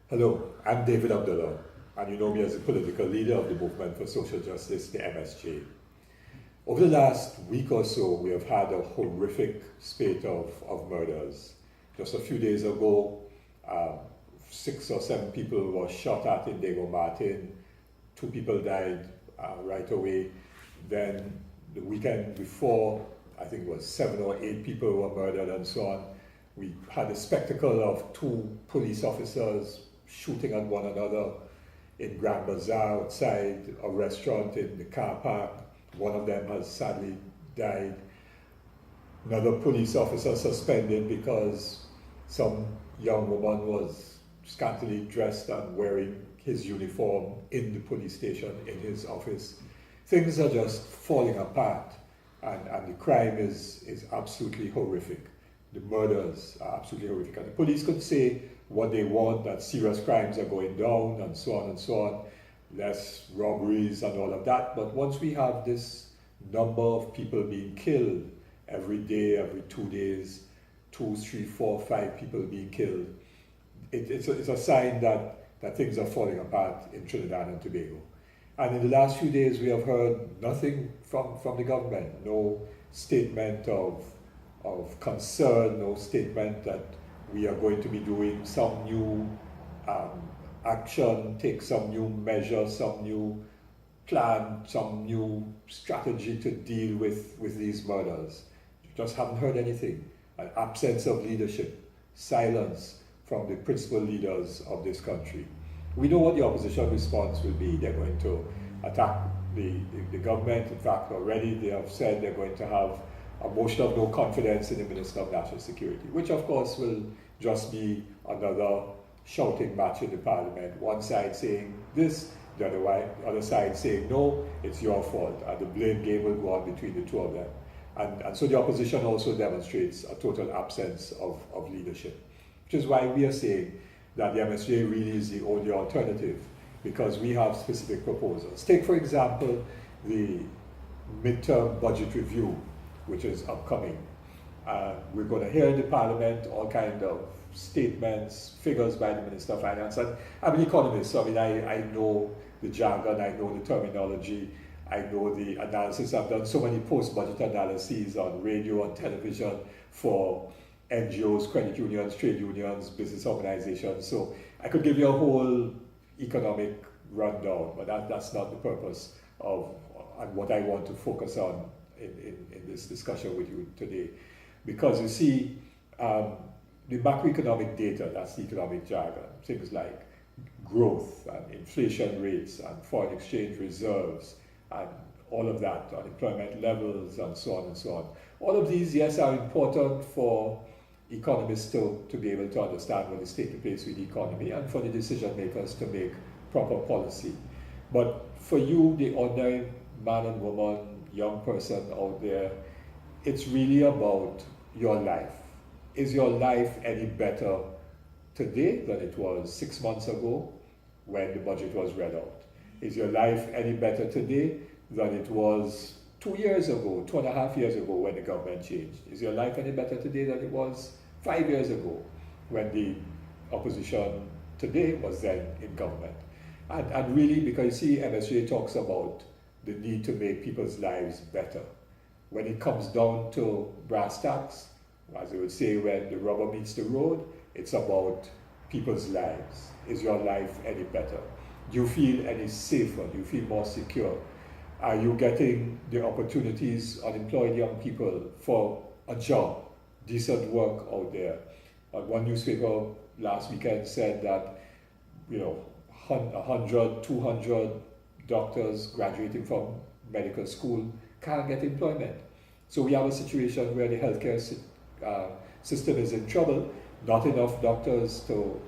Hello, I'm David Abdullah, and you know me as the political leader of the Movement for Social Justice, the MSJ. Over the last week or so, we have had a horrific spate of murders. Just a few days ago, 6 or 7 people were shot at in Diego Martin. 2 people died right away. Then the weekend before, I think it was 7 or 8 people were murdered and so on. We had a spectacle of 2 police officers shooting at one another in Grand Bazaar outside a restaurant in the car park. One of them has sadly died. Another police officer suspended because some young woman was scantily dressed and wearing his uniform in the police station, in his office. Things are just falling apart, and the crime is absolutely horrific. The murders are absolutely horrific. And the police could say what they want, that serious crimes are going down and so on, less robberies and all of that. But once we have this number of people being killed every day, every 2 days, 2, 3, 4, 5 people being killed, it's a sign that things are falling apart in Trinidad and Tobago. And in the last few days, we have heard nothing from the government, no statement of concern, no statement that we are going to be doing some new action, take some new measure, some new plan, some new strategy to deal with these murders. You just haven't heard anything. An absence of leadership, silence from the principal leaders of this country. We know what the opposition response will be. They're going to attack the government. In fact, already they have said they're going to have a motion of no confidence in the Minister of National Security, which of course will just be another shouting match in the Parliament. One side saying this, the other side saying no, it's your fault, and the blame game will go on between the two of them. And so the opposition also demonstrates a total absence of leadership, which is why we are saying that the MSJ really is the only alternative, because we have specific proposals. Take, for example, the midterm budget review, which is upcoming. We're going to hear in the Parliament all kinds of statements, figures by the Minister of Finance. And I'm an economist, so I know the jargon, I know the terminology, I know the analysis. I've done so many post-budget analyses on radio and television for NGOs, credit unions, trade unions, business organizations. So I could give you a whole economic rundown, but that's not the purpose of and what I want to focus on in this discussion with you today. Because you see, the macroeconomic data, that's the economic jargon, things like growth and inflation rates and foreign exchange reserves and all of that, unemployment levels and so on and so on. All of these, yes, are important for economists to be able to understand what is taking place with the economy and for the decision makers to make proper policy. But for you, the ordinary man and woman, young person out there, it's really about your life. Is your life any better today than it was 6 months ago when the budget was read out? Is your life any better today than it was 2 years ago, 2.5 years ago when the government changed? Is your life any better today than it was 5 years ago when the opposition today was then in government? And really, because you see, MSJ talks about the need to make people's lives better. When it comes down to brass tacks, as they would say, when the rubber meets the road, it's about people's lives. Is your life any better? Do you feel any safer? Do you feel more secure? Are you getting the opportunities, unemployed young people, for a job, decent work out there? One newspaper last weekend said that, 100, 200 doctors graduating from medical school can't get employment. So we have a situation where the healthcare system is in trouble, not enough doctors to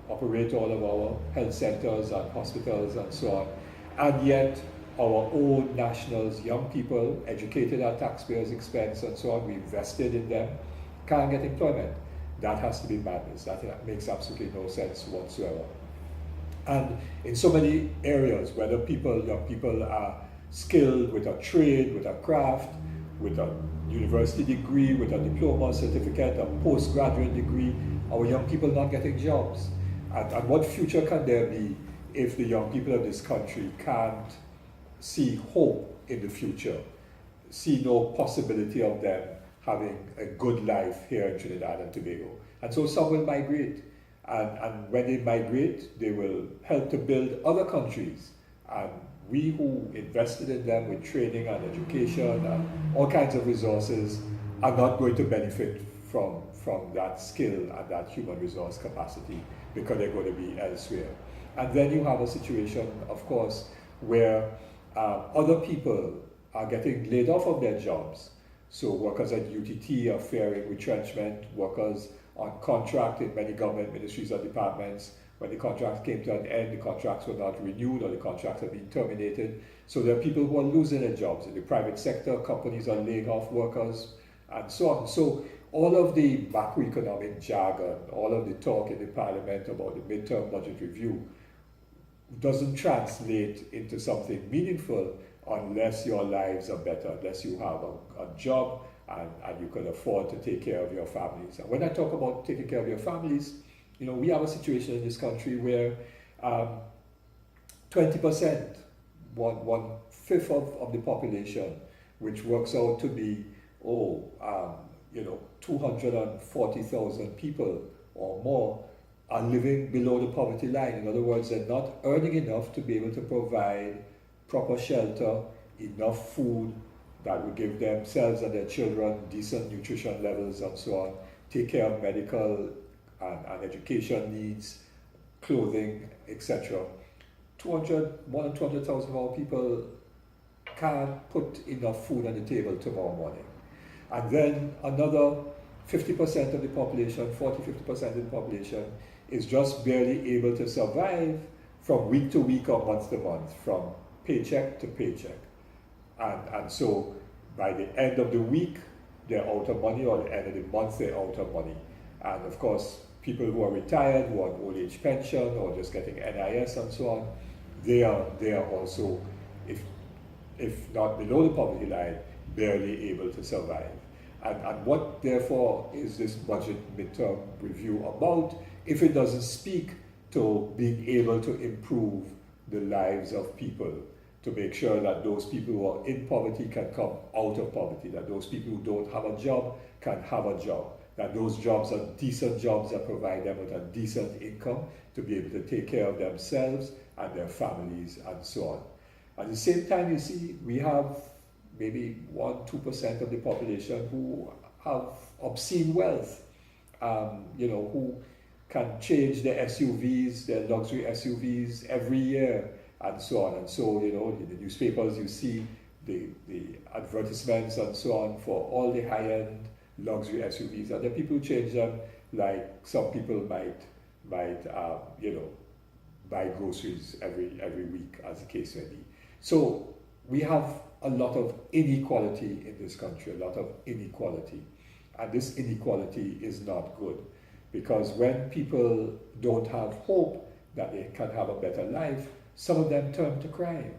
operate all of our health centers and hospitals and so on. And yet our own nationals, young people, educated at taxpayers' expense and so on, we invested in them, can't get employment. That has to be madness. That makes absolutely no sense whatsoever. And in so many areas, whether young people are skilled with a trade, with a craft, with a university degree, with a diploma, certificate, a postgraduate degree, our young people not getting jobs. And what future can there be if the young people of this country can't see hope in the future, see no possibility of them having a good life here in Trinidad and Tobago? And so some will migrate. And when they migrate, they will help to build other countries. And we who invested in them with training and education and all kinds of resources are not going to benefit from that skill and that human resource capacity because they're going to be elsewhere. And then you have a situation, of course, where other people are getting laid off of their jobs. So workers at UTT are fearing retrenchment, workers on contract in many government ministries or departments. When the contracts came to an end, the contracts were not renewed or the contracts have been terminated. So there are people who are losing their jobs. In the private sector, companies are laying off workers and so on. So all of the macroeconomic jargon, all of the talk in the parliament about the midterm budget review doesn't translate into something meaningful unless your lives are better, unless you have a job and you can afford to take care of your families. And when I talk about taking care of your families, we have a situation in this country where 20%, one fifth of the population, which works out to be 240,000 people or more, are living below the poverty line. In other words, they're not earning enough to be able to provide proper shelter, enough food that would give themselves and their children decent nutrition levels and so on, take care of medical and education needs, clothing, etc. More than 200,000 of our people can't put enough food on the table tomorrow morning. And then another 50% of the population, 40-50% of the population is just barely able to survive from week to week or month to month, from paycheck to paycheck. And so by the end of the week, they're out of money, or the end of the month, they're out of money. And of course, people who are retired, who are on old age pension, or just getting NIS and so on, they are also, if not below the poverty line, barely able to survive. And what, therefore, is this budget midterm review about if it doesn't speak to being able to improve the lives of people, to make sure that those people who are in poverty can come out of poverty, that those people who don't have a job can have a job, that those jobs are decent jobs that provide them with a decent income to be able to take care of themselves and their families and so on. At the same time, you see, we have maybe 1-2% of the population who have obscene wealth, who can change their SUVs, their luxury SUVs every year and so on. And so, in the newspapers you see the advertisements and so on for all the high-end luxury SUVs, and then people change them like some people might buy groceries every week, as the case may be. So we have a lot of inequality in this country, a lot of inequality. And this inequality is not good, because when people don't have hope that they can have a better life, some of them turn to crime.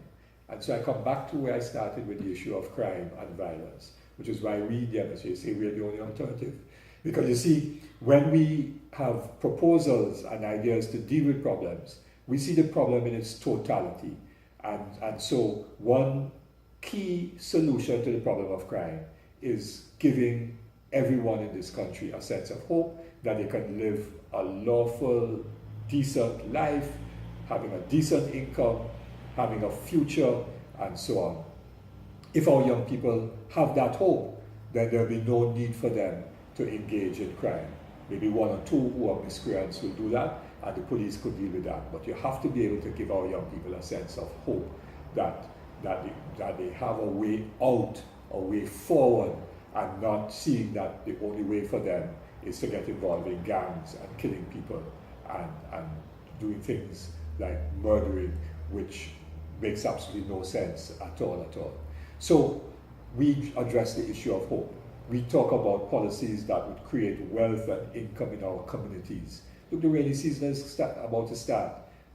And so I come back to where I started with the issue of crime and violence, which is why we, the MSJ, say we're the only alternative. Because you see, when we have proposals and ideas to deal with problems, we see the problem in its totality. And so one key solution to the problem of crime is giving everyone in this country a sense of hope that they can live a lawful, decent life, having a decent income, having a future, and so on. If our young people have that hope, then there'll be no need for them to engage in crime. Maybe one or two who are miscreants will do that, and the police could deal with that. But you have to be able to give our young people a sense of hope that they have a way out, a way forward, and not seeing that the only way for them is to get involved in gangs and killing people and doing things like murdering, which makes absolutely no sense at all. So we address the issue of hope. We talk about policies that would create wealth and income in our communities. Look, the rainy season is about to start,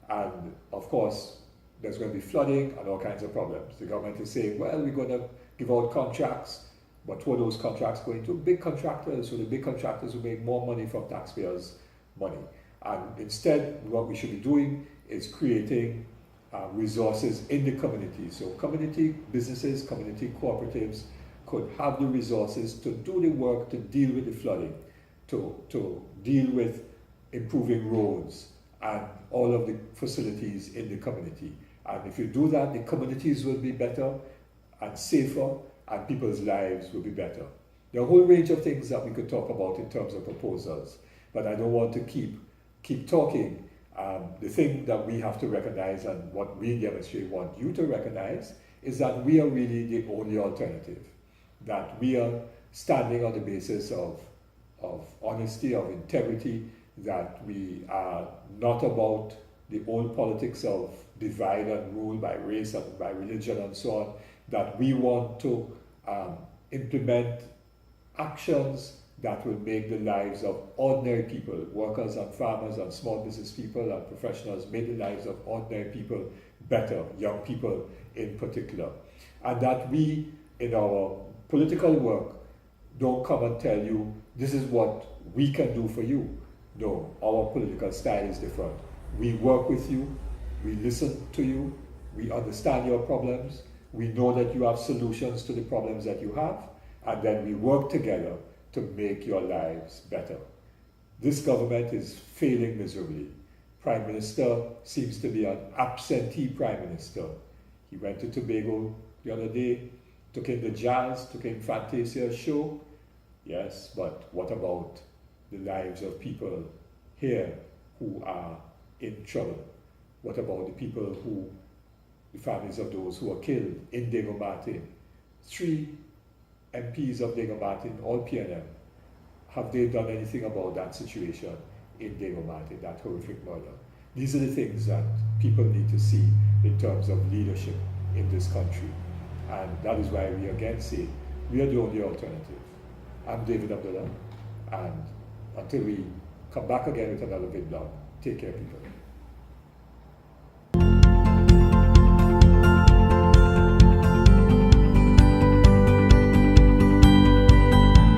and of course there's going to be flooding and all kinds of problems. The government is saying, well, we're going to give out contracts, but who are those contracts going to? Big contractors. So the big contractors will make more money from taxpayers' money. And instead, what we should be doing is creating resources in the community. So community businesses, community cooperatives could have the resources to do the work, to deal with the flooding, to deal with improving roads and all of the facilities in the community. And if you do that, the communities will be better and safer, and people's lives will be better. There are a whole range of things that we could talk about in terms of proposals, but I don't want to keep talking. The thing that we have to recognize, and what we in the MSJ want you to recognize, is that we are really the only alternative. That we are standing on the basis of honesty, of integrity, that we are not about the old politics of divide and rule by race and by religion and so on, that we want to implement actions that will make the lives of ordinary people, workers and farmers and small business people and professionals, make the lives of ordinary people better, young people in particular. And that we, in our political work, don't come and tell you, this is what we can do for you. No, our political style is different. We work with you, we listen to you, we understand your problems, we know that you have solutions to the problems that you have, and then we work together to make your lives better. This government is failing miserably. Prime Minister seems to be an absentee Prime Minister. He went to Tobago the other day, took in the jazz, took in Fantasia show. Yes, but what about the lives of people here who are in trouble? What about the people the families of those who were killed in Diego Martin? 3 MPs of Diego Martin, all PNM. Have they done anything about that situation in Diego Martin, that horrific murder? These are the things that people need to see in terms of leadership in this country. And that is why we again say, we are the only alternative. I'm David Abdullah, and until we come back again with another big blog, take care, people.